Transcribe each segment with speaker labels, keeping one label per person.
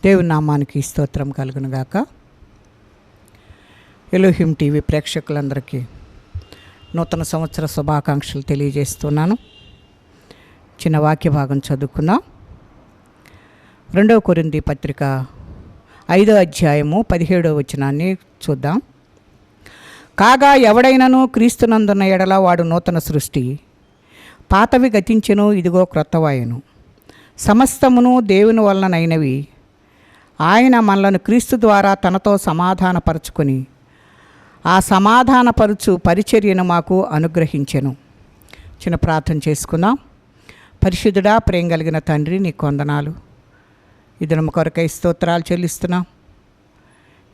Speaker 1: దేవుని నామానికి స్తోత్రం కలుగును గాక. ఎలోహిం టీవీ ప్రేక్షకులందరికీ నూతన సంవత్సర శుభాకాంక్షలు తెలియజేస్తున్నాను. చిన్న వాక్య భాగం చదువుకుందాం. 2 కొరింథీ పత్రిక 5వ అధ్యాయము 17వ వచనాన్ని చూద్దాం. కాగా ఎవడైనను క్రీస్తునందున్న ఎడల వాడు నూతన సృష్టి, పాతవి గతించెను, ఇదిగో క్రొత్తవాయెను. సమస్తమును దేవుని వలననైనవి, ఆయన మనలను క్రీస్తు ద్వారా తనతో సమాధానపరచుకొని ఆ సమాధానపరుచు పరిచర్యను మాకు అనుగ్రహించెను. చిన్న ప్రార్థన చేసుకుందాం. పరిశుద్ధుడా, ప్రేమ కలిగిన తండ్రి, నీకు వందనాలు. ఈ దినం కొరకై స్తోత్రాలు చెల్లిస్తున్నాం.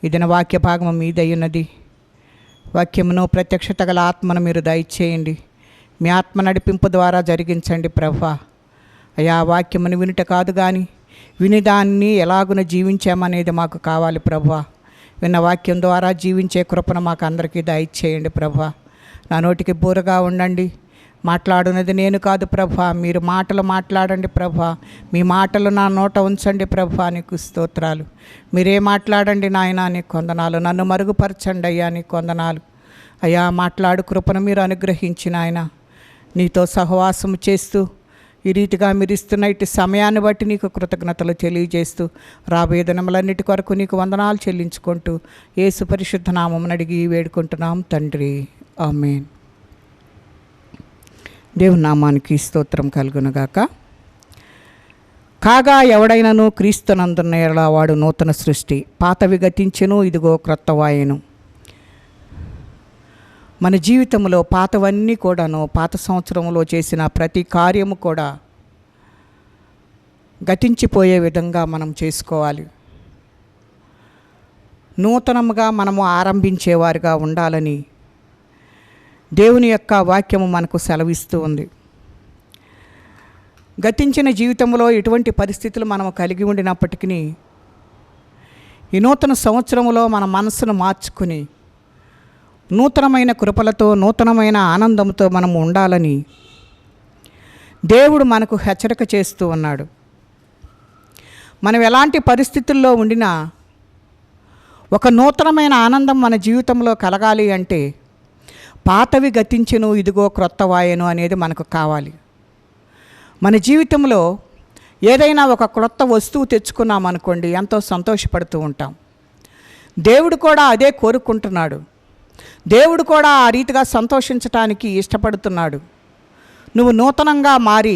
Speaker 1: ఈ దిన వాక్య భాగము మీదయ్యున్నది. వాక్యమును ప్రత్యక్షత గల ఆత్మను మీరు దయచేయండి. మీ ఆత్మ నడిపింపు ద్వారా జరిగించండి ప్రభువా. అయా, వాక్యమును వినుట కాదు కానీ వినిదాన్ని ఎలాగున జీవించామనేది మాకు కావాలి ప్రభువా. విన్న వాక్యం ద్వారా జీవించే కృపను మాకు అందరికీ దయచేయండి ప్రభువా. నా నోటికి బూరగా ఉండండి. మాట్లాడున్నది నేను కాదు ప్రభువా, మీరు మాటలు మాట్లాడండి ప్రభువా. మీ మాటలు నా నోట ఉంచండి ప్రభువా. నీకు స్తోత్రాలు. మీరే మాట్లాడండి నాయనా, నీకు వందనాలు. నన్ను మరుగుపరచండి అయ్యా, నీకు వందనాలు. అయ్యా, మాట్లాడు కృపను మీరు అనుగ్రహించిన ఆయన, నీతో సహవాసం చేస్తూ ఈ రీతిగా మీరు ఇస్తున్న ఇటు సమయాన్ని బట్టి నీకు కృతజ్ఞతలు తెలియజేస్తూ రాబోయే దినములన్నిటి కొరకు నీకు వందనాలు చెల్లించుకుంటూ యేసు పరిశుద్ధ నామమును అడిగి వేడుకుంటున్నాం తండ్రి, ఆమేన్. దేవుని నామానికి స్తోత్రం కలుగునుగాక. కాగా ఎవడైనను క్రీస్తునందున్న ఎడల వాడు నూతన సృష్టి, పాతవి గతించెను, ఇదిగో క్రొత్తవాయెను. మన జీవితంలో పాతవన్నీ కూడాను, పాత సంవత్సరంలో చేసిన ప్రతి కార్యము కూడా గతించిపోయే విధంగా మనం చేసుకోవాలి. నూతనముగా మనము ఆరంభించేవారుగా ఉండాలని దేవుని యొక్క వాక్యము మనకు సెలవిస్తూ ఉంది. గతించిన జీవితంలో ఎటువంటి పరిస్థితులు మనము కలిగి ఉండినప్పటికీ ఈ నూతన సంవత్సరంలో మన మనసును మార్చుకుని నూతనమైన కృపలతో, నూతనమైన ఆనందంతో మనము ఉండాలని దేవుడు మనకు హెచ్చరిక చేస్తూ ఉన్నాడు. మనం ఎలాంటి పరిస్థితుల్లో ఉండినా ఒక నూతనమైన ఆనందం మన జీవితంలో కలగాలి అంటే పాతవి గతించెను, ఇదిగో క్రొత్తవాయెను అనేది మనకు కావాలి. మన జీవితంలో ఏదైనా ఒక క్రొత్త వస్తువు తెచ్చుకున్నామనుకోండి, ఎంతో సంతోషపడుతూ ఉంటాం. దేవుడు కూడా అదే కోరుకుంటున్నాడు. దేవుడు కూడా ఆ రీతిగా సంతోషించటానికి ఇష్టపడుతున్నాడు. నువ్వు నూతనంగా మారి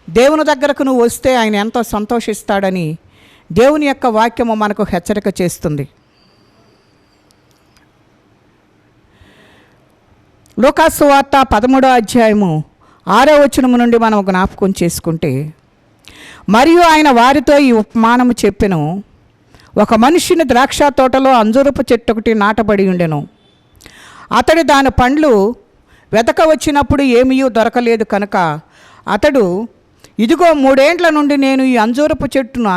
Speaker 1: దేవుని దగ్గరకు నువ్వు వస్తే ఆయన ఎంతో సంతోషిస్తాడని దేవుని యొక్క వాక్యము మనకు హెచ్చరిక చేస్తుంది. లూకాసు సువార్త 13వ అధ్యాయము 6వ వచనము నుండి మనం జ్ఞాపకం చేసుకుంటే, మరియు ఆయన వారితో ఈ ఉపమానము చెప్పెను. ఒక మనుష్యుని ద్రాక్ష తోటలో అంజూరపు చెట్టు ఒకటి నాటబడి ఉండెను. అతడు దాని పండ్లు వెతక వచ్చినప్పుడు ఏమీ దొరకలేదు కనుక అతడు, ఇదిగో 3 ఏండ్ల నుండి నేను ఈ అంజూరపు చెట్టున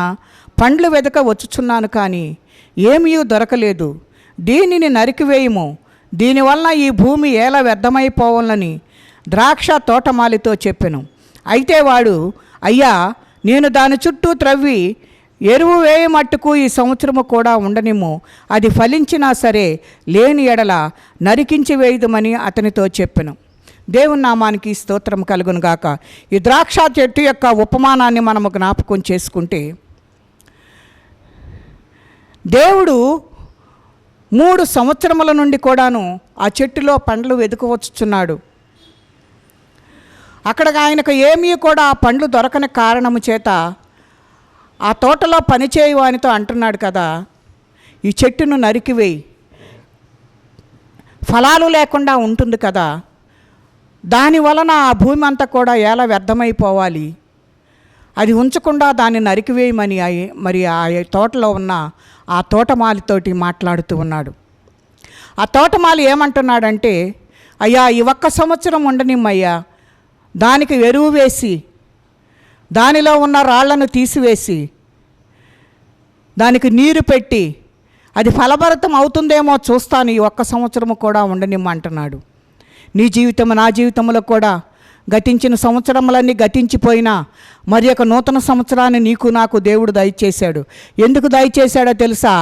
Speaker 1: పండ్లు వెతక వచ్చుచున్నాను, కానీ ఏమీ దొరకలేదు. దీనిని నరికివేయము, దీనివల్ల ఈ భూమి ఎలా వ్యర్థమైపోవాలని ద్రాక్ష తోటమాలితో చెప్పెను. అయితే వాడు, అయ్యా, నేను దాని చుట్టూ త్రవ్వి ఎరువు వేయ మట్టుకు ఈ సంవత్సరము కూడా ఉండనిమ్ము, అది ఫలించినా సరే లేని ఎడల నరికించి వేయుదమని అతనితో చెప్పెను. దేవుని నామానికి స్తోత్రం కలుగును గాక. ఈ ద్రాక్ష చెట్టు యొక్క ఉపమానాన్ని మనము జ్ఞాపకం చేసుకుంటే, దేవుడు 3 సంవత్సరముల నుండి కూడాను ఆ చెట్టులో పండ్లు వెతుకవచ్చుచున్నాడు. అక్కడ ఆయనకు ఏమీ కూడా ఆ పండ్లు దొరకని కారణము చేత ఆ తోటలో పనిచేయవానితో అంటున్నాడు కదా, ఈ చెట్టును నరికివేయి, ఫలాలు లేకుండా ఉంటుంది కదా, దాని వలన ఆ భూమి అంతా కూడా ఎలా వ్యర్థమైపోవాలి, అది ఉంచకుండా దాన్ని నరికివేయమని మరి ఆ తోటలో ఉన్న ఆ తోటమాలితోటి మాట్లాడుతూ ఉన్నాడు. ఆ తోటమాలి ఏమంటున్నాడంటే, అయ్యా, ఈ 1 సంవత్సరం ఉండనిమ్మయ్యా, దానికి ఎరువు వేసి దానిలో ఉన్న రాళ్లను తీసివేసి దానికి నీరు పెట్టి అది ఫలభరితం అవుతుందేమో చూస్తాను, ఈ 1 సంవత్సరము కూడా ఉండనిమ్మంటున్నాడు. నీ జీవితం, నా జీవితంలో కూడా గతించిన సంవత్సరములన్నీ గతించిపోయినా మరి ఒక నూతన సంవత్సరాన్ని నీకు నాకు దేవుడు దయచేశాడు. ఎందుకు దయచేశాడో తెలుసా?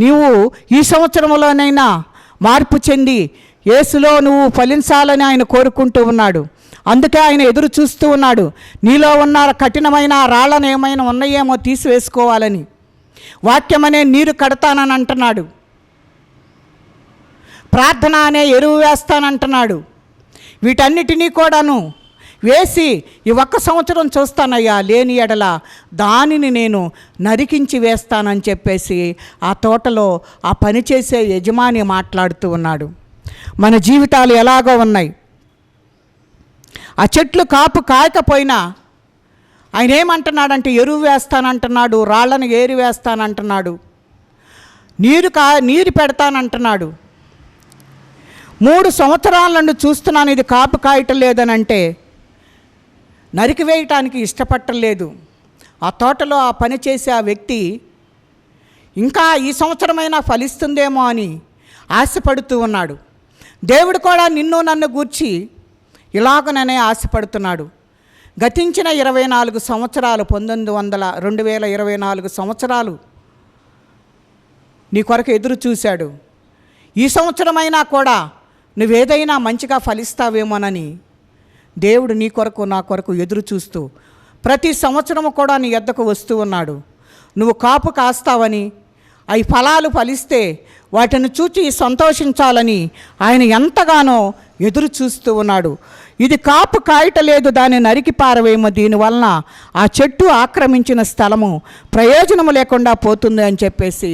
Speaker 1: నీవు ఈ సంవత్సరంలోనైనా మార్పు చెంది యేసులో నువ్వు ఫలించాలని ఆయన కోరుకుంటూ ఉన్నాడు. అందుకే ఆయన ఎదురు చూస్తూ ఉన్నాడు. నీలో ఉన్న కఠినమైన రాళ్ళను ఏమైనా ఉన్నాయేమో తీసివేసుకోవాలని. వాక్యం అనే నీరు కడతానని అంటున్నాడు. ప్రార్థన అనే ఎరువు వేస్తానంటున్నాడు. వీటన్నిటినీ కూడాను వేసి ఈ ఒక్క సంవత్సరం చూస్తానయ్యా, లేని ఎడల దానిని నేను నరికించి వేస్తానని చెప్పేసి ఆ తోటలో ఆ పనిచేసే యజమాని మాట్లాడుతూ ఉన్నాడు. మన జీవితాలు ఎలాగో ఉన్నాయి. ఆ చెట్లు కాపు కాయకపోయినా ఆయన ఏమంటున్నాడంటే ఎరువు వేస్తానంటున్నాడు, రాళ్ళను ఏరి వేస్తానంటున్నాడు, నీరు పెడతానంటున్నాడు. 3 సంవత్సరాల నుండి చూస్తున్నాను ఇది కాపు కాయటం లేదనంటే నరికివేయటానికి ఇష్టపట్టలేదు. ఆ తోటలో ఆ పని చేసే ఆ వ్యక్తి ఇంకా ఈ సంవత్సరమైనా ఫలిస్తుందేమో అని ఆశపడుతూ ఉన్నాడు. దేవుడు కూడా నిన్ను నన్ను గూర్చి ఇలాగననే ఆశపడుతున్నాడు. గతించిన 24 సంవత్సరాలు 2024 సంవత్సరాలు నీ కొరకు ఎదురు చూశాడు. ఈ సంవత్సరమైనా కూడా నువ్వేదైనా మంచిగా ఫలిస్తావేమోనని దేవుడు నీ కొరకు నా కొరకు ఎదురు చూస్తూ ప్రతి సంవత్సరము కూడా నీ యొద్దకు వస్తూ ఉన్నాడు. నువ్వు కాపు కాస్తావని, అవి ఫలాలు ఫలిస్తే వాటిని చూచి సంతోషించాలని ఆయన ఎంతగానో ఎదురు చూస్తూ ఉన్నాడు. ఇది కాపు కాయటలేదు, దాన్ని నరికి పారవేమో, దీనివలన ఆ చెట్టు ఆక్రమించిన స్థలము ప్రయోజనము లేకుండా పోతుంది అని చెప్పేసి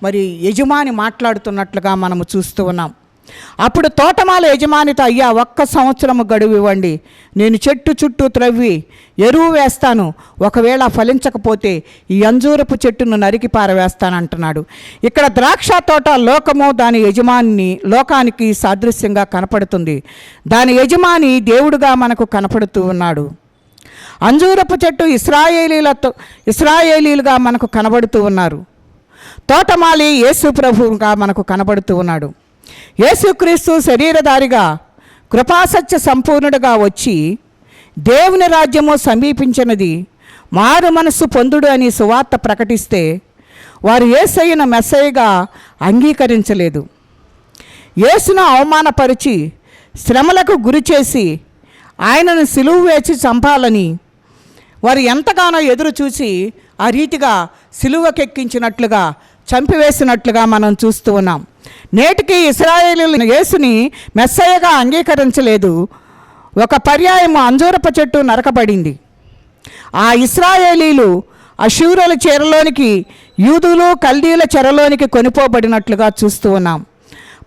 Speaker 1: మరి యజమాని మాట్లాడుతున్నట్లుగా మనము చూస్తూ ఉన్నాం. అప్పుడు తోటమాల యజమానితో, అయ్యా ఒక్క సంవత్సరము గడువు ఇవ్వండి, నేను చెట్టు చుట్టూ త్రవ్వి ఎరువు వేస్తాను, ఒకవేళ ఫలించకపోతే ఈ అంజూరపు చెట్టును నరికి పారవేస్తానంటున్నాడు. ఇక్కడ ద్రాక్ష తోట లోకము దాని యజమాని లోకానికి సాదృశ్యంగా కనపడుతుంది. దాని యజమాని దేవుడుగా మనకు కనపడుతూ ఉన్నాడు. అంజూరపు చెట్టు ఇశ్రాయేలీలుగా మనకు కనబడుతూ ఉన్నారు. తోటమాలి యేసు ప్రభువుగా మనకు కనబడుతూ ఉన్నాడు. యేసుక్రీస్తు శరీరధారిగా కృపాసత్య సంపూర్ణుడుగా వచ్చి దేవుని రాజ్యము సమీపించినది, మారు మనస్సు పొందుడు అని సువార్త ప్రకటిస్తే వారు యేసయ్యను మెస్సయ్యగా అంగీకరించలేదు. యేసును అవమానపరిచి శ్రమలకు గురి చేసి ఆయనను సిలువ వేసి చంపాలని వారు ఎంతగానో ఎదురు చూసి ఆ రీతిగా సిలువకెక్కించినట్లుగా చంపివేసినట్లుగా మనం చూస్తూ ఉన్నాం. నేటికి ఇశ్రాయేలీయులు యేసుని మెస్సయ్యగా అంగీకరించలేదు. ఒక పర్యాయము అంజూరపు చెట్టు నరకబడింది. ఆ ఇశ్రాయేలీలు అశూరుల చెరలోనికి, యూదులు కల్దీల చెరలోనికి కొనిపోబడినట్లుగా చూస్తూ ఉన్నాం.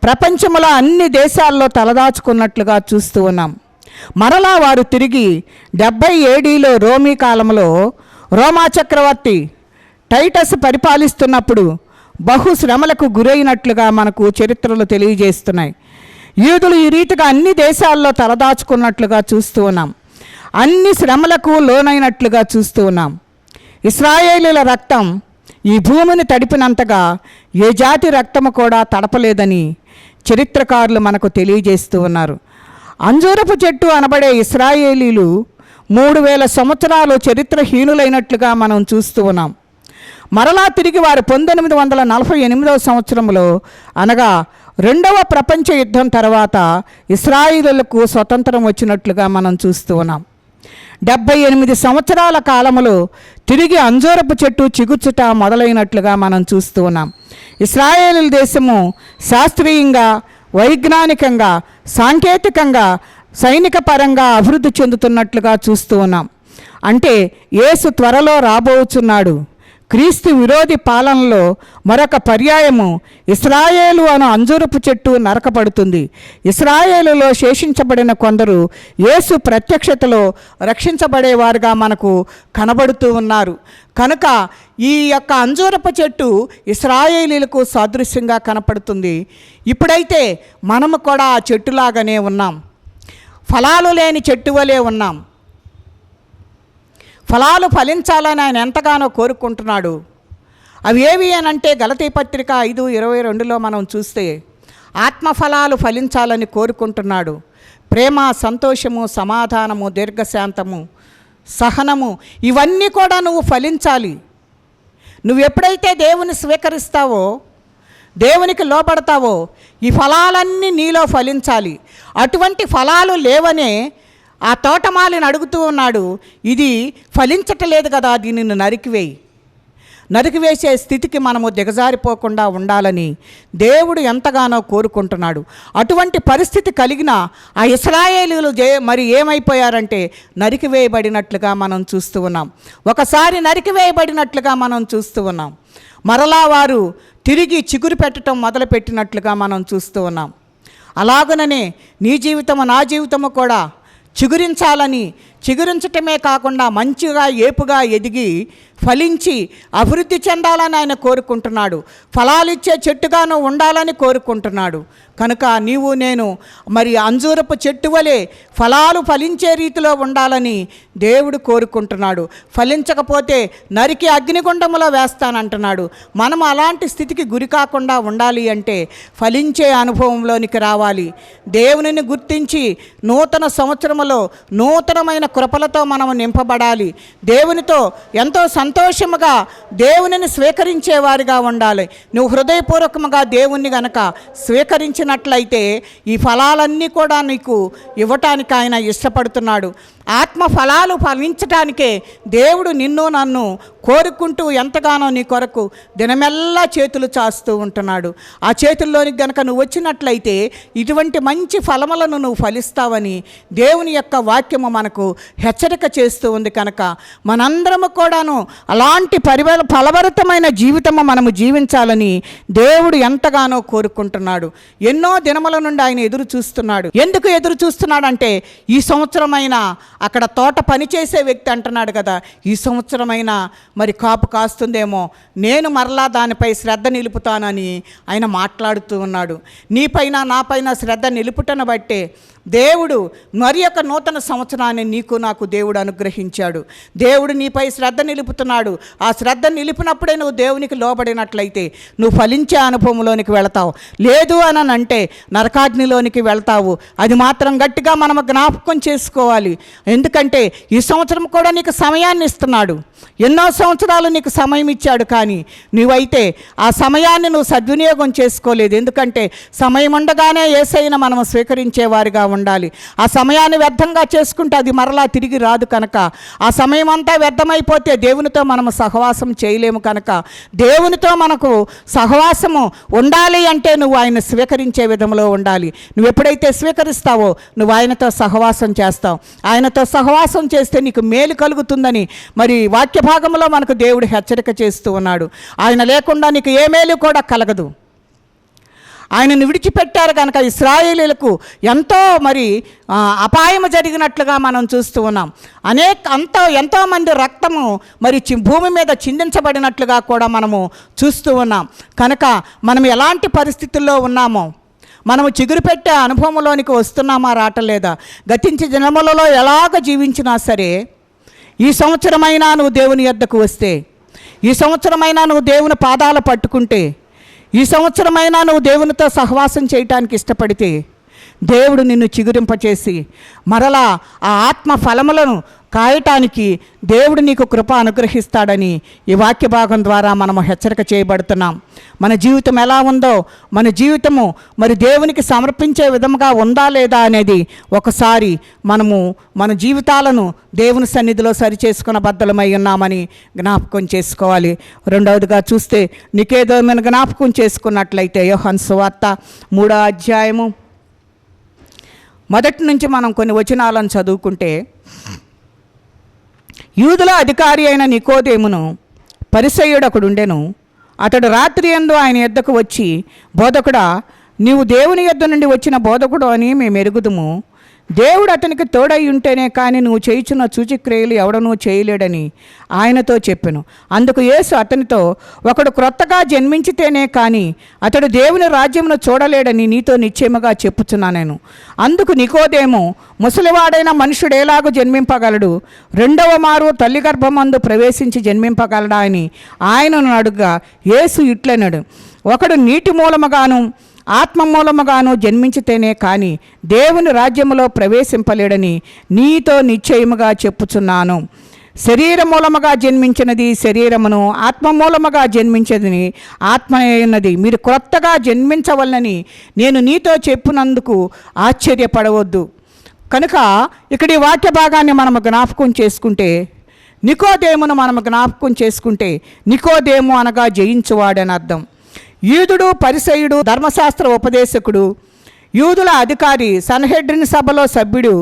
Speaker 1: ప్రపంచంలో అన్ని దేశాల్లో తలదాచుకున్నట్లుగా చూస్తూ ఉన్నాం. మరలా వారు తిరిగి 70 ADలో రోమీ కాలంలో రోమా చక్రవర్తి టైటస్ పరిపాలిస్తున్నప్పుడు బహుశ్రమలకు గురైనట్లుగా మనకు చరిత్రలు తెలియజేస్తున్నాయి. యూదులు ఈ రీతిగా అన్ని దేశాల్లో తలదాచుకున్నట్లుగా చూస్తూ ఉన్నాం. అన్ని శ్రమలకు లోనైనట్లుగా చూస్తూ ఉన్నాం. ఇశ్రాయేలీల రక్తం ఈ భూమిని తడిపినంతగా ఏ జాతి రక్తము కూడా తడపలేదని చరిత్రకారులు మనకు తెలియజేస్తూ ఉన్నారు. అంజూరపు చెట్టు అనబడే ఇశ్రాయేలీలు 3000 సంవత్సరాలు చరిత్రహీనులైనట్లుగా మనం చూస్తూ ఉన్నాం. మరలా తిరిగి వారు 1948వ సంవత్సరంలో అనగా 2వ ప్రపంచ యుద్ధం తర్వాత ఇశ్రాయేలీయులకు స్వతంత్రం వచ్చినట్లుగా మనం చూస్తూ ఉన్నాం. 78 సంవత్సరాల కాలంలో తిరిగి అంజూరపు చెట్టు చిగుర్చుట మొదలైనట్లుగా మనం చూస్తూ ఉన్నాం. ఇశ్రాయేలు దేశము శాస్త్రీయంగా, వైజ్ఞానికంగా, సాంకేతికంగా, సైనిక పరంగా అభివృద్ధి చెందుతున్నట్లుగా చూస్తూ ఉన్నాం. అంటే యేసు త్వరలో రాబోచున్నాడు. క్రీస్తు విరోధి పాలనలో మరొక పర్యాయము ఇశ్రాయేలు అను అంజూరపు చెట్టు నరకబడుతుంది. ఇశ్రాయేలులో శేషించబడిన కొందరు యేసు ప్రత్యక్షతలో రక్షించబడేవారుగా మనకు కనబడుతూ ఉన్నారు. కనుక ఈ యొక్క అంజూరపు చెట్టు ఇశ్రాయేలీలకు సాదృశ్యంగా కనపడుతుంది. ఇప్పుడైతే మనము కూడా ఆ చెట్టులాగానే ఉన్నాం. ఫలాలు లేని చెట్టు వలె ఉన్నాం. ఫలాలు ఫలించాలని ఆయన ఎంతగానో కోరుకుంటున్నాడు. అవి ఏవి అనంటే గలతీ పత్రిక 5:22లో మనం చూస్తే ఆత్మఫలాలు ఫలించాలని కోరుకుంటున్నాడు. ప్రేమ, సంతోషము, సమాధానము, దీర్ఘశాంతము, సహనము, ఇవన్నీ కూడా నువ్వు ఫలించాలి. నువ్వు ఎప్పుడైతే దేవుని స్వీకరిస్తావో, దేవునికి లోబడతావో, ఈ ఫలాలన్నీ నీలో ఫలించాలి. అటువంటి ఫలాలు లేవనే ఆ తోటమాలిని అడుగుతూ ఉన్నాడు, ఇది ఫలించటలేదు కదా, దీనిని నరికివేసే స్థితికి మనము దిగజారిపోకుండా ఉండాలని దేవుడు ఎంతగానో కోరుకుంటున్నాడు. అటువంటి పరిస్థితి కలిగిన ఆ ఇశ్రాయేలీయులు మరి ఏమైపోయారంటే నరికివేయబడినట్లుగా మనం చూస్తూ ఉన్నాం. ఒకసారి నరికివేయబడినట్లుగా మనం చూస్తూ ఉన్నాం. మరలా వారు తిరిగి చిగురు పెట్టడం మొదలుపెట్టినట్లుగా మనం చూస్తూ ఉన్నాం. అలాగుననే నీ జీవితము, నా జీవితము కూడా చిగురించటమే కాకుండా మంచిగా ఏపుగా ఎదిగి ఫలించి అభివృద్ధి చెందాలని ఆయన కోరుకుంటున్నాడు. ఫలాలిచ్చే చెట్టుగాను ఉండాలని కోరుకుంటున్నాడు. కనుక నీవు నేను మరి అంజూరపు చెట్టు వలె ఫలాలు ఫలించే రీతిలో ఉండాలని దేవుడు కోరుకుంటున్నాడు. ఫలించకపోతే నరికి అగ్నిగుండములో వేస్తానంటున్నాడు. మనం అలాంటి స్థితికి గురి కాకుండా ఉండాలి అంటే ఫలించే అనుభవంలోనికి రావాలి. దేవునిని గుర్తించి నూతన సంవత్సరములో నూతనమైన కృపలతో మనము నింపబడాలి. దేవునితో ఎంతో సంతోషముగా దేవునిని స్వీకరించేవారిగా ఉండాలి. నువ్వు హృదయపూర్వకముగా దేవుణ్ణి గనక స్వీకరించినట్లయితే ఈ ఫలాలన్నీ కూడా నీకు ఇవ్వటానికి ఆయన ఇష్టపడుతున్నాడు. ఆత్మ ఫలాలు ఫలించటానికే దేవుడు నిన్ను నన్ను కోరుకుంటూ ఎంతగానో నీ కొరకు దినమెల్లా చేతులు చాస్తూ ఉంటున్నాడు. ఆ చేతుల్లోనికి గనక నువ్వు వచ్చినట్లయితే ఇటువంటి మంచి ఫలములను నువ్వు ఫలిస్తావని దేవుని యొక్క వాక్యము మనకు హెచ్చరిక చేస్తూ ఉంది. కనుక మనందరము కూడాను అలాంటి ఫలభరితమైన జీవితము మనము జీవించాలని దేవుడు ఎంతగానో కోరుకుంటున్నాడు. ఎన్నో దినముల నుండి ఆయన ఎదురు చూస్తున్నాడు. ఎందుకు ఎదురు చూస్తున్నాడంటే ఈ సంవత్సరమైనా అక్కడ తోట పనిచేసే వ్యక్తి అంటున్నాడు కదా, ఈ సంవత్సరమైనా మరి కాపు కాస్తుందేమో, నేను మరలా దానిపై శ్రద్ధ నిలుపుతానని ఆయన మాట్లాడుతూ ఉన్నాడు. నీపైన నాపైన శ్రద్ధ నిలుపుటను బట్టే దేవుడు మరి యొక్క నూతన సంవత్సరాన్ని నీకు నాకు దేవుడు అనుగ్రహించాడు. దేవుడు నీపై శ్రద్ధ నిలుపుతున్నాడు. ఆ శ్రద్ధ నిలిపినప్పుడే నువ్వు దేవునికి లోబడినట్లయితే నువ్వు ఫలించే అనుభవంలోనికి వెళతావు. లేదు అని అంటే నరకాగ్నిలోనికి వెళ్తావు. అది మాత్రం గట్టిగా మనం జ్ఞాపకం చేసుకోవాలి. ఎందుకంటే ఈ సంవత్సరం కూడా నీకు సమయాన్ని ఇస్తున్నాడు. ఎన్నో సంవత్సరాలు నీకు సమయం ఇచ్చాడు, కానీ నువ్వైతే ఆ సమయాన్ని నువ్వు సద్వినియోగం చేసుకోలేదు. ఎందుకంటే సమయం ఉండగానే యేసయ్యను మనం స్వీకరించేవారిగా ఉండాలి. ఆ సమయాన్ని వ్యర్థంగా చేసుకుంటే అది మరలా తిరిగి రాదు. కనుక ఆ సమయం అంతా వ్యర్థమైపోతే దేవునితో మనము సహవాసం చేయలేము. కనుక దేవునితో మనకు సహవాసము ఉండాలి అంటే నువ్వు ఆయన స్వీకరించే విధంలో ఉండాలి. నువ్వు ఎప్పుడైతే స్వీకరిస్తావో నువ్వు ఆయనతో సహవాసం చేస్తావు. ఆయనతో సహవాసం చేస్తే నీకు మేలు కలుగుతుందని మరి వాక్య భాగంలో మనకు దేవుడు హెచ్చరిక చేస్తూ ఉన్నాడు. ఆయన లేకుండా నీకు ఏ మేలు కూడా కలగదు. ఆయనను విడిచిపెట్టారు కనుక ఇశ్రాయేలీయులకు ఎంతో మరి అపాయము జరిగినట్లుగా మనం చూస్తూ ఉన్నాం. ఎంతోమంది రక్తము మరి భూమి మీద చిందించబడినట్లుగా కూడా మనము చూస్తూ ఉన్నాం. కనుక మనం ఎలాంటి పరిస్థితుల్లో ఉన్నామో, మనము చిగురు పెట్టే అనుభవంలోనికి వస్తున్నామా రావట్లేదా, గతించే జన్మలలో ఎలాగ జీవించినా సరే ఈ సంవత్సరమైనా నువ్వు దేవుని యొద్దకు వస్తే, ఈ సంవత్సరమైనా నువ్వు దేవుని పాదాలు పట్టుకుంటే, ఈ సంవత్సరమైనా నువ్వు దేవునితో సహవాసం చేయటానికి ఇష్టపడితే దేవుడు నిన్ను చిగురింపచేసి మరలా ఆ ఆత్మ ఫలములను కాయటానికి దేవుడు నీకు కృప అనుగ్రహిస్తాడని ఈ వాక్య భాగం ద్వారా మనము హెచ్చరిక చేయబడుతున్నాం. మన జీవితం ఎలా ఉందో, మన జీవితము మరి దేవునికి సమర్పించే విధముగా ఉందా లేదా అనేది ఒకసారి మనము మన జీవితాలను దేవుని సన్నిధిలో సరిచేసుకున్న బద్దలమై ఉన్నామని జ్ఞాపకం చేసుకోవాలి. రెండవదిగా చూస్తే నీకేదో మనం జ్ఞాపకం చేసుకున్నట్లయితే యోహాను సువార్త 3వ అధ్యాయము మొదటి నుంచి మనం కొన్ని వచనాలను చదువుకుంటే, యూదుల అధికారి అయిన నికోదేమును పరిసయ్యుడు ఒకడుండెను. అతడు రాత్రి యందు ఆయన యొద్దకు వచ్చి, బోధకుడా, నీవు దేవుని యొద్ద నుండి వచ్చిన బోధకుడు అని మేము ఎరుగుదుము. దేవుడు అతనికి తోడై ఉంటేనే కానీ నువ్వు చేయుచున్న సూచక్రియలు ఎవడనూ చేయలేడని ఆయనతో చెప్పెను. అందుకు యేసు అతనితో, ఒకడు క్రొత్తగా జన్మించితేనే కానీ అతడు దేవుని రాజ్యమును చూడలేడని నీతో నిశ్చయముగా చెప్పుచున్నాను. అందుకు నికోదేము, ముసలివాడైన మనుషుడు ఎలాగూ జన్మింపగలడు? రెండవ మారు తల్లి గర్భమందు ప్రవేశించి జన్మింపగలడా అని ఆయనను అడుగగా యేసు ఇట్లనడు, ఒకడు నీటి మూలముగాను ఆత్మ మూలముగాను జన్మించితేనే కానీ దేవుని రాజ్యములో ప్రవేశింపలేడని నీతో నిశ్చయముగా చెప్పుచున్నాను. శరీర మూలముగా జన్మించినది శరీరమును, ఆత్మ మూలముగా జన్మించదని ఆత్మ అయినది. మీరు క్రొత్తగా జన్మించవలనని నేను నీతో చెప్పినందుకు ఆశ్చర్యపడవద్దు. కనుక ఇక్కడ ఈ వాక్య భాగాన్ని మనము జ్ఞాపకం చేసుకుంటే, నికోదేమును మనము జ్ఞాపకం చేసుకుంటే, నికోదేము అనగా జయించువాడని అర్థం. యూదుడు, పరిసయుడు, ధర్మశాస్త్ర ఉపదేశకుడు, యూదుల అధికారి, సన్హెడ్రిన్ సభలో సభ్యుడు.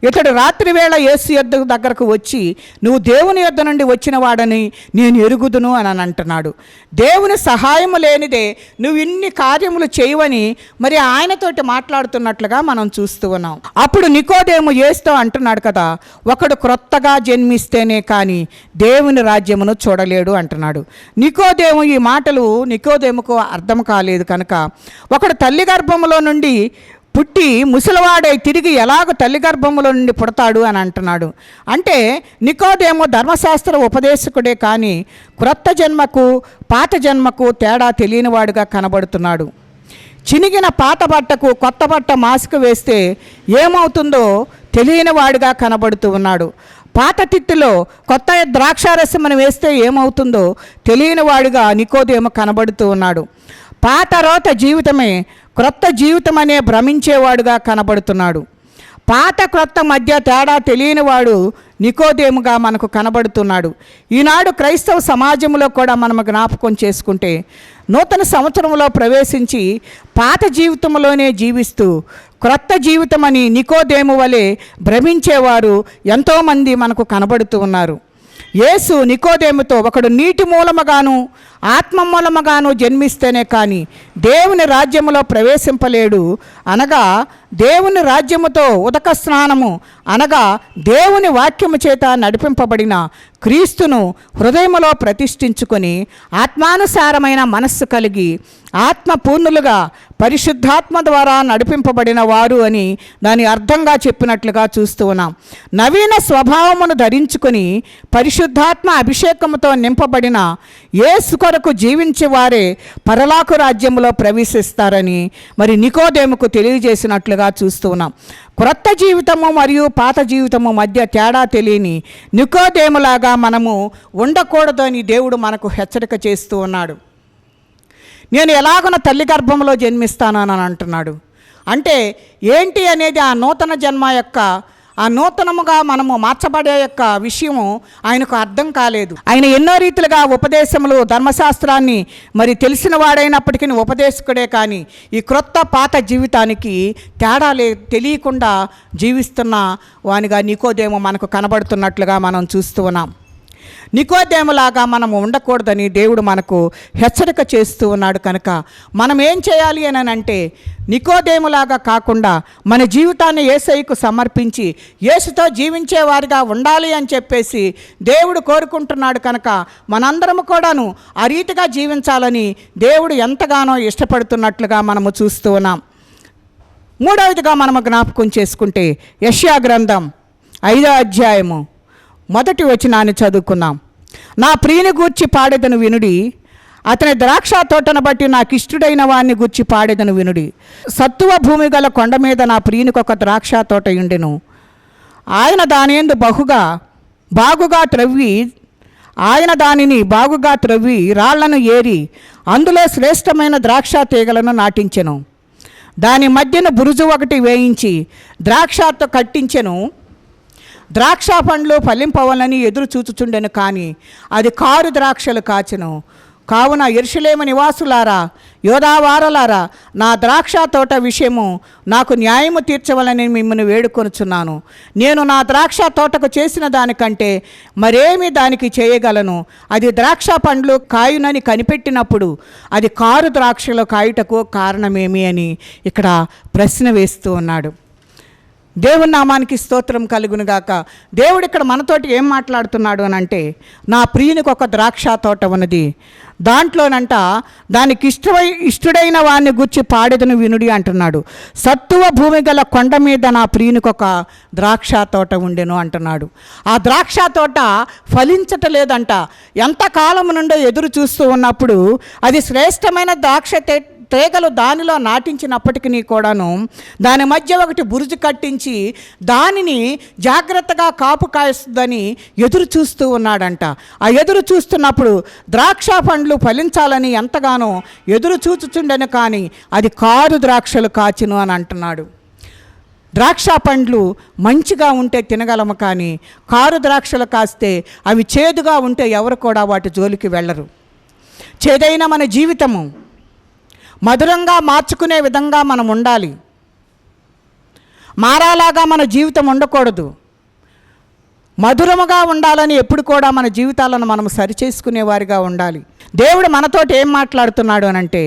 Speaker 1: ఇతడు రాత్రివేళ యేసు యొద్ద దగ్గరకు వచ్చి, నువ్వు దేవుని యొద్ద నుండి వచ్చిన వాడని నేను ఎరుగుదును అని అంటున్నాడు. దేవుని సహాయము లేనిదే నువ్వు ఇన్ని కార్యములు చేయవని మరి ఆయనతోటి మాట్లాడుతున్నట్లుగా మనం చూస్తూ ఉన్నాం. అప్పుడు నికోదేము యేసుతో అంటున్నాడు కదా, ఒకడు క్రొత్తగా జన్మిస్తేనే కానీ దేవుని రాజ్యమును చూడలేడు అంటున్నాడు. నికోదేము ఈ మాటలు నికోదేముకు అర్థం కాలేదు కనుక, ఒకడు తల్లి గర్భములో నుండి పుట్టి ముసలివాడై తిరిగి ఎలాగ తల్లి గర్భములో నుండి పుడతాడు అని అంటున్నాడు. అంటే నికోదేము ధర్మశాస్త్ర ఉపదేశకుడే కానీ క్రొత్త జన్మకు పాత జన్మకు తేడా తెలియనివాడుగా కనబడుతున్నాడు. చినిగిన పాత బట్టకు కొత్త బట్ట మాసిక వేస్తే ఏమవుతుందో తెలియనివాడుగా కనబడుతూ ఉన్నాడు. పాత తిత్తిలో కొత్త ద్రాక్షారసమును వేస్తే ఏమవుతుందో తెలియనివాడుగా నికోదేము కనబడుతూ ఉన్నాడు. పాత రోత జీవితమే క్రొత్త జీవితం అనే భ్రమించేవాడుగా కనబడుతున్నాడు. పాత క్రొత్త మధ్య తేడా తెలియనివాడు నికోదేముగా మనకు కనబడుతున్నాడు. ఈనాడు క్రైస్తవ సమాజంలో కూడా మనం జ్ఞాపకం చేసుకుంటే, నూతన సంవత్సరంలో ప్రవేశించి పాత జీవితంలోనే జీవిస్తూ క్రొత్త జీవితం అని నికోదేము వలె భ్రమించేవారు ఎంతోమంది మనకు కనబడుతూ ఉన్నారు. యేసు నికోదేముతో, ఒకడు నీటి మూలముగాను ఆత్మ మూలముగాను జన్మిస్తేనే కానీ దేవుని రాజ్యములో ప్రవేశింపలేడు అనగా, దేవుని రాజ్యముతో ఉదక స్నానము అనగా దేవుని వాక్యము చేత నడిపింపబడిన క్రీస్తును హృదయములో ప్రతిష్ఠించుకొని ఆత్మానుసారమైన మనస్సు కలిగి ఆత్మ పూర్ణులుగా పరిశుద్ధాత్మ ద్వారా నడిపింపబడిన వారు అని దాని అర్థంగా చెప్పినట్లుగా చూస్తూ ఉన్నాం. నవీన స్వభావమును ధరించుకొని పరిశుద్ధాత్మ అభిషేకముతో నింపబడిన యేసు కొరకు జీవించే వారే పరలోక రాజ్యములో ప్రవేశిస్తారని మరి నికోదేముకు తెలియజేసినట్లుగా చూస్తూ ఉన్నాం. క్రొత్త జీవితము మరియు పాత జీవితము మధ్య తేడా తెలియని నికోదేములాగా మనము ఉండకూడదు అని దేవుడు మనకు హెచ్చరిక చేస్తూ ఉన్నాడు. నేను ఎలాగన తల్లి గర్భంలో జన్మిస్తాను అని అంటున్నాడు. అంటే ఏంటి అనేది ఆ నూతన జన్మ యొక్క, ఆ నూతనముగా మనము మార్చబడే యొక్క విషయము ఆయనకు అర్థం కాలేదు. ఆయన ఎన్నో రీతిలుగా ఉపదేశములు, ధర్మశాస్త్రాన్ని మరి తెలిసిన వాడైనప్పటికీ ఉపదేశకుడే కానీ ఈ క్రొత్త పాత జీవితానికి తేడా తెలియకుండా జీవిస్తున్న వానిగా నికోదేము మనకు కనబడుతున్నట్లుగా మనం చూస్తూ ఉన్నాం. నికోదేములాగా మనము ఉండకూడదని దేవుడు మనకు హెచ్చరిక చేస్తూ ఉన్నాడు. కనుక మనం ఏం చేయాలి అని అంటే, నికోదేములాగా కాకుండా మన జీవితాన్ని యేసయ్యకు సమర్పించి యేసుతో జీవించే వారిగా ఉండాలి అని చెప్పేసి దేవుడు కోరుకుంటున్నాడు. కనుక మనందరము కూడాను ఆ రీతిగా జీవించాలని దేవుడు ఎంతగానో ఇష్టపడుతున్నట్లుగా మనము చూస్తూ ఉన్నాం. మూడవదిగా మనము జ్ఞాపకం చేసుకుంటే, యెషయా గ్రంథం 5వ అధ్యాయము 1వ వచనాన్ని చదువుకున్నాం. నా ప్రియుని గూర్చి పాడెదను వినుడి, అతని ద్రాక్ష తోటను బట్టి నాకు ఇష్టుడైన వాడిని గూర్చి పాడెదను వినుడి. సత్తువ భూమి గల కొండ మీద నా ప్రియునికి ఒక ద్రాక్ష తోట ఉండెను. ఆయన దానియందు దానిని బాగుగా త్రవ్వి రాళ్లను ఏరి అందులో శ్రేష్టమైన ద్రాక్ష తీగలను నాటించెను. దాని మధ్యన బురుజు ఒకటి వేయించి ద్రాక్షతో కట్టించెను. ద్రాక్ష పండ్లు ఫలింపవలని ఎదురు చూచుచుండెను, కానీ అది కారు ద్రాక్షలు కాచెను. కావున యెరూషలేము నివాసులారా, యోధావారలారా, నా ద్రాక్ష తోట విషయము నాకు న్యాయము తీర్చవలని మిమ్మల్ని వేడుకొనుచున్నాను. నేను నా ద్రాక్ష తోటకు చేసిన దానికంటే మరేమి దానికి చేయగలను? అది ద్రాక్ష పండ్లు కాయునని కనిపెట్టినప్పుడు అది కారు ద్రాక్షలు కాయుటకు కారణమేమి అని ఇక్కడ ప్రశ్న వేస్తూ ఉన్నాడు. దేవుని నామానికి స్తోత్రం కలుగునుగాక. దేవుడు ఇక్కడ మనతోటి ఏం మాట్లాడుతున్నాడు అని అంటే, నా ప్రియునికి ఒక ద్రాక్ష తోట ఉన్నది, దాంట్లోనంట దానికి ఇష్టడైన వాడిని గుర్చి పాడెదను వినుడి అంటున్నాడు. సత్తువ భూమి గల కొండ మీద నా ప్రియునికి ఒక ద్రాక్ష తోట ఉండెను అంటున్నాడు. ఆ ద్రాక్ష తోట ఫలించటలేదంట. ఎంతకాలం నుండో ఎదురు చూస్తూ ఉన్నప్పుడు అది శ్రేష్టమైన ద్రాక్ష తీగలు దానిలో నాటించినప్పటికీ కూడాను దాని మధ్య ఒకటి బురుజు కట్టించి దానిని జాగ్రత్తగా కాపు కాయిస్తుందని ఎదురు చూస్తూ ఉన్నాడంట. ఆ ఎదురు చూస్తున్నప్పుడు ద్రాక్ష పండ్లు ఫలించాలని ఎంతగానో ఎదురు చూచుచుండెను, కానీ అది కారు ద్రాక్షలు కాచును అని అంటున్నాడు. ద్రాక్ష పండ్లు మంచిగా ఉంటే తినగలము, కానీ కారు ద్రాక్షలు కాస్తే అవి చేదుగా ఉంటే ఎవరు కూడా వాటి జోలికి వెళ్ళరు. చేదైన మన జీవితము మధురంగా మార్చుకునే విధంగా మనం ఉండాలి. మారాలాగా మన జీవితం ఉండకూడదు. మధురముగా ఉండాలని ఎప్పుడు కూడా మన జీవితాలను మనం సరిచేసుకునేవారిగా ఉండాలి. దేవుడు మనతోటి ఏం మాట్లాడుతున్నాడు అనంటే,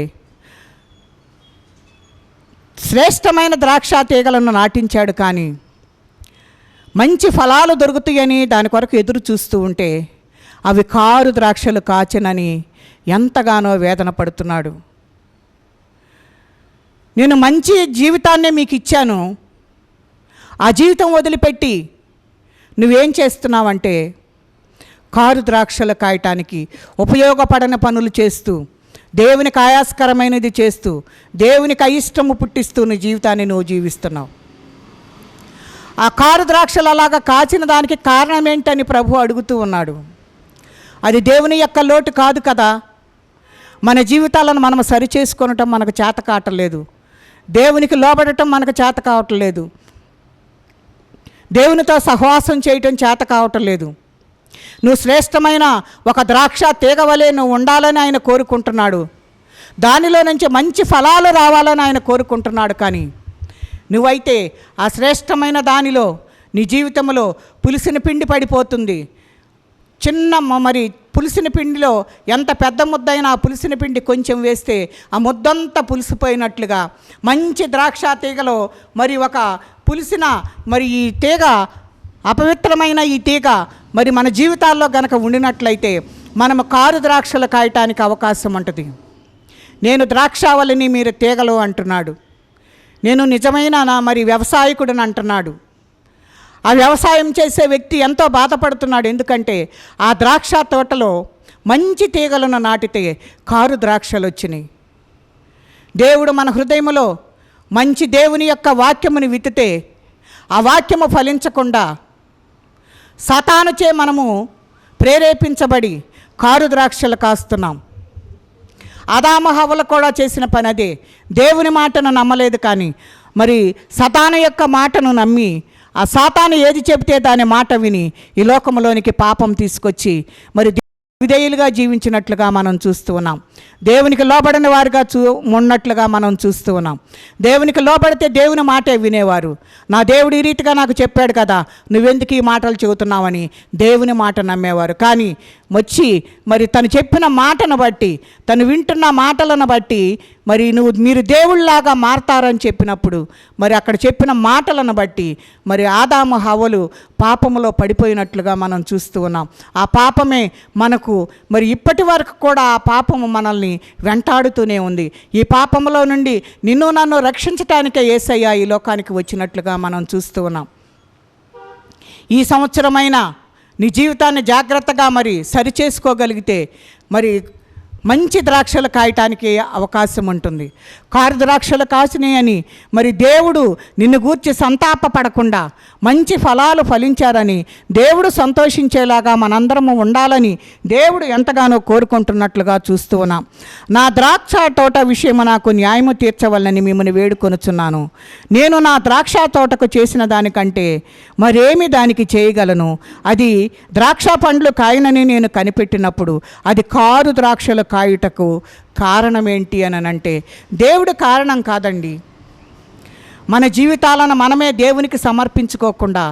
Speaker 1: శ్రేష్టమైన ద్రాక్ష తీగలను నాటించాడు, కానీ మంచి ఫలాలు దొరుకుతాయని దాని కొరకు ఎదురు చూస్తూ ఉంటే అవి కారు ద్రాక్షలు కాచెనని ఎంతగానో వేదన పడుతున్నాడు. నేను మంచి జీవితాన్నే మీకు ఇచ్చాను, ఆ జీవితం వదిలిపెట్టి నువ్వేం చేస్తున్నావంటే కారు ద్రాక్షలు కాయటానికి ఉపయోగపడని పనులు చేస్తూ, దేవునికి ఆయాస్కరమైనది చేస్తూ, దేవునికి అయిష్టము పుట్టిస్తూ నీ జీవితాన్ని నువ్వు జీవిస్తున్నావు. ఆ కారు ద్రాక్షలు అలాగా కాచిన దానికి కారణం ఏంటని ప్రభు అడుగుతూ ఉన్నాడు. అది దేవుని యొక్క లోటు కాదు కదా. మన జీవితాలను మనం సరిచేసుకొనటం మనకు చేత కావట్లేదు. దేవునికి లోబడటం మనకు చేత కావట్లేదు. దేవునితో సహవాసం చేయటం చేత కావటం లేదు. నువ్వు శ్రేష్టమైన ఒక ద్రాక్ష తీగ వలె నువ్వు ఉండాలని ఆయన కోరుకుంటున్నాడు. దానిలో నుంచి మంచి ఫలాలు రావాలని ఆయన కోరుకుంటున్నాడు. కానీ నువ్వైతే ఆ శ్రేష్టమైన దానిలో నీ జీవితంలో పులిసిన పిండి పడిపోతుంది. మరి పులిసిన పిండిలో ఎంత పెద్ద ముద్దైనా ఆ పులిసిన పిండి కొంచెం వేస్తే ఆ ముద్దంతా పులిసిపోయినట్లుగా మంచి ద్రాక్ష తీగలో మరి ఒక పులిసిన మరి ఈ తీగ, అపవిత్రమైన ఈ తీగ మరి మన జీవితాల్లో గనక ఉండినట్లయితే మనము కారు ద్రాక్షలు కాయటానికి అవకాశం ఉంటుంది. నేను ద్రాక్షావళిని, మీరు తీగలు అంటున్నాడు. నేను నిజమైన మరి వ్యవసాయకుడిని అంటున్నాడు. ఆ వ్యవసాయం చేసే వ్యక్తి ఎంతో బాధపడుతున్నాడు. ఎందుకంటే ఆ ద్రాక్ష తోటలో మంచి తీగలను నాటితే కారు ద్రాక్షలు వచ్చినాయి. దేవుడు మన హృదయంలో మంచి దేవుని యొక్క వాక్యముని విత్తితే ఆ వాక్యము ఫలించకుండా సాతానుచే మనము ప్రేరేపించబడి కారు ద్రాక్షలు కాస్తున్నాం. ఆదాము హవ్వలు కూడా చేసిన పని అదే. దేవుని మాటను నమ్మలేదు, కానీ మరి సాతాను యొక్క మాటను నమ్మి ఆ సాతాను ఏది చెబితే దాని మాట విని ఈ లోకంలోనికి పాపం తీసుకొచ్చి మరి విధేయులుగా జీవించినట్లుగా మనం చూస్తూ ఉన్నాం. దేవునికి లోబడిన వారుగా ఉన్నట్లుగా మనం చూస్తూ ఉన్నాం. దేవునికి లోబడితే దేవుని మాటే వినేవారు. నా దేవుడు ఈ రీతిగా నాకు చెప్పాడు కదా, నువ్వెందుకు ఈ మాటలు చెబుతున్నావని దేవుని మాట నమ్మేవారు. కానీ వచ్చి మరి తను చెప్పిన మాటను బట్టి, తను వింటున్న మాటలను బట్టి మరి మీరు దేవుళ్ళలాగా మారతారని చెప్పినప్పుడు మరి అక్కడ చెప్పిన మాటలను బట్టి మరి ఆదాము హవ్వలు పాపములో పడిపోయినట్లుగా మనం చూస్తూ ఉన్నాం. ఆ పాపమే మనకు మరి ఇప్పటి వరకు కూడా ఆ పాపము మనల్ని వెంటాడుతూనే ఉంది. ఈ పాపములో నుండి నిన్ను నన్ను రక్షించటానికే యేసయ్య ఈ లోకానికి వచ్చినట్లుగా మనం చూస్తూ ఉన్నాం. ఈ సంవత్సరమైన నీ జీవితాన్ని జాగ్రత్తగా మరి సరిచేసుకోగలిగితే మరి మంచి ద్రాక్షలు కాయటానికి అవకాశం ఉంటుంది. కారు ద్రాక్షలు కాసినాయని మరి దేవుడు నిన్ను గూర్చి సంతాపపడకుండా మంచి ఫలాలు ఫలించారని దేవుడు సంతోషించేలాగా మనందరము ఉండాలని దేవుడు ఎంతగానో కోరుకుంటున్నట్లుగా చూస్తూ ఉన్నాం. నా ద్రాక్ష తోట విషయము నాకు న్యాయము తీర్చవలనని మిమ్మల్ని వేడుకొనుచున్నాను. నేను నా ద్రాక్ష తోటకు చేసిన దానికంటే మరేమి దానికి చేయగలను? అది ద్రాక్ష పండ్లు కాయనని నేను కనిపెట్టినప్పుడు అది కారు ద్రాక్షలు కాయుటకు కారణం ఏంటి అని అంటే దేవుడు కారణం కాదండి. మన జీవితాలను మనమే దేవునికి సమర్పించుకోకుండా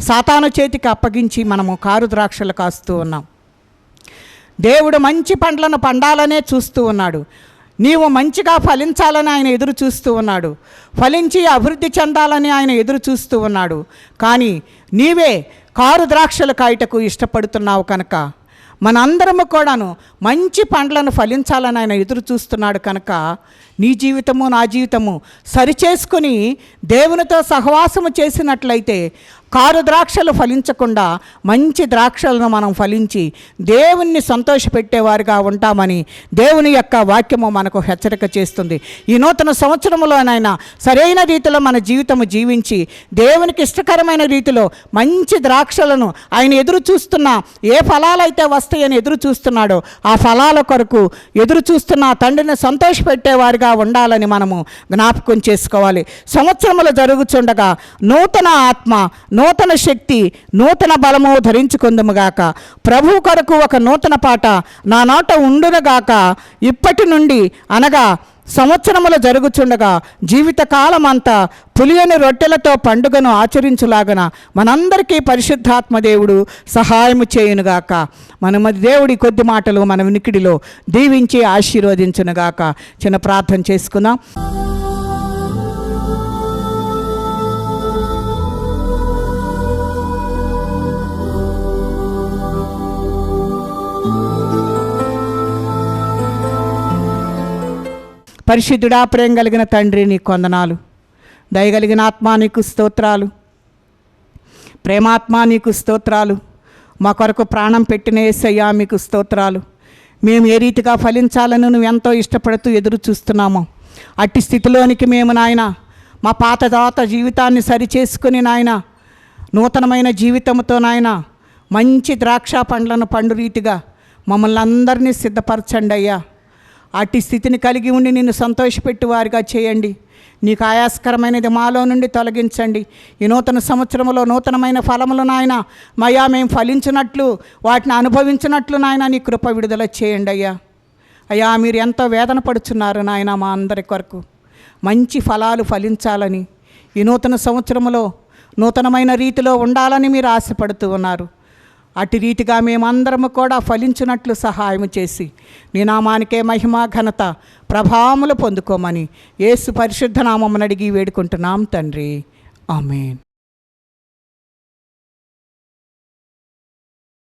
Speaker 1: సాతాను చేతికి అప్పగించి మనము కారు ద్రాక్షలు కాస్తూ ఉన్నాం. దేవుడు మంచి పండ్లను పండాలనే చూస్తూ ఉన్నాడు. నీవు మంచిగా ఫలించాలని ఆయన ఎదురు చూస్తూ ఉన్నాడు. ఫలించి అభివృద్ధి చెందాలని ఆయన ఎదురు చూస్తూ ఉన్నాడు. కానీ నీవే కారు ద్రాక్షలు కాయటకు ఇష్టపడుతున్నావు కనుక మనందరము కూడాను మంచి పండ్లను ఫలించాలని ఆయన ఎదురు చూస్తున్నాడు కనుక నీ జీవితము నా జీవితము సరిచేసుకొని దేవునితో సహవాసము చేసినట్లయితే కారు ద్రాక్షలు ఫలించకుండా మంచి ద్రాక్షలను మనం ఫలించి దేవుణ్ణి సంతోషపెట్టేవారుగా ఉంటామని దేవుని యొక్క వాక్యము మనకు హెచ్చరిక చేస్తుంది. ఈ నూతన సంవత్సరంలోనైనా సరైన రీతిలో మన జీవితము జీవించి దేవునికి ఇష్టకరమైన రీతిలో మంచి ద్రాక్షలను ఆయన ఎదురు చూస్తున్న ఏ ఫలాలైతే వస్తాయని ఎదురు చూస్తున్నాడో ఆ ఫలాల కొరకు ఎదురు చూస్తున్న తండ్రిని సంతోషపెట్టేవారుగా ఉండాలని మనము జ్ఞాపకం చేసుకోవాలి. సంవత్సరములు జరుగుతుండగా నూతన ఆత్మ, నూతన శక్తి, నూతన బలము ధరించుకుందుముగాక. ప్రభు కొరకు ఒక నూతన పాట నా నోట ఉండునుగాక. ఇప్పటి నుండి అనగా సంవత్సరములు జరుగుచుండగా జీవితకాలం అంతా పులియని రొట్టెలతో పండుగను ఆచరించులాగన మనందరికీ పరిశుద్ధాత్మ దేవుడు సహాయము చేయునుగాక. మన దేవుడి కొద్ది మాటలు మన వినికిడిలో దీవించి ఆశీర్వదించునుగాక. చిన్న ప్రార్థన చేసుకుందాం. పరిశుద్ధుడా, ప్రేమ కలిగిన తండ్రి నీకు వందనాలు. దయగలిగిన ఆత్మ నీకు స్తోత్రాలు. ప్రేమాత్మ నీకు స్తోత్రాలు. మా కొరకు ప్రాణం పెట్టిన యేసయ్యా మీకు స్తోత్రాలు. మేము ఏ రీతిగా ఫలించాలని నువ్వు ఎంతో ఇష్టపడుతూ ఎదురు చూస్తున్నామో అట్టి స్థితిలోనికి మేము నాయన మా పాతదాత జీవితాన్ని సరిచేసుకుని నాయన నూతనమైన జీవితంతో నాయన మంచి ద్రాక్ష పండ్లను పండు రీతిగా మమ్మల్ని అందరినీ సిద్ధపరచండి అయ్యా. అట్టి స్థితిని కలిగి ఉండి నిన్ను సంతోషపెట్టువారుగా చేయండి. నీకు ఆయాస్కరమైనది మాలో నుండి తొలగించండి. ఈ నూతన సంవత్సరంలో నూతనమైన ఫలములు నాయన మయా మేము ఫలించినట్లు వాటిని అనుభవించినట్లు నాయన నీ కృప విడుదల చేయండి అయ్యా. అయ్యా మీరు ఎంతో వేదన పడుచున్నారు నాయన మా అందరి కొరకు మంచి ఫలాలు ఫలించాలని ఈ నూతన సంవత్సరంలో నూతనమైన రీతిలో ఉండాలని మీరు ఆశపడుతూ ఉన్నారు. అటు రీతిగా మేమందరము కూడా ఫలించినట్లు సహాయం చేసి నీ నామానికే మహిమ ఘనత ప్రభావములు పొందుకోమని యేసు పరిశుద్ధ నామమును అడిగి వేడుకుంటున్నాం తండ్రి. ఆమేన్.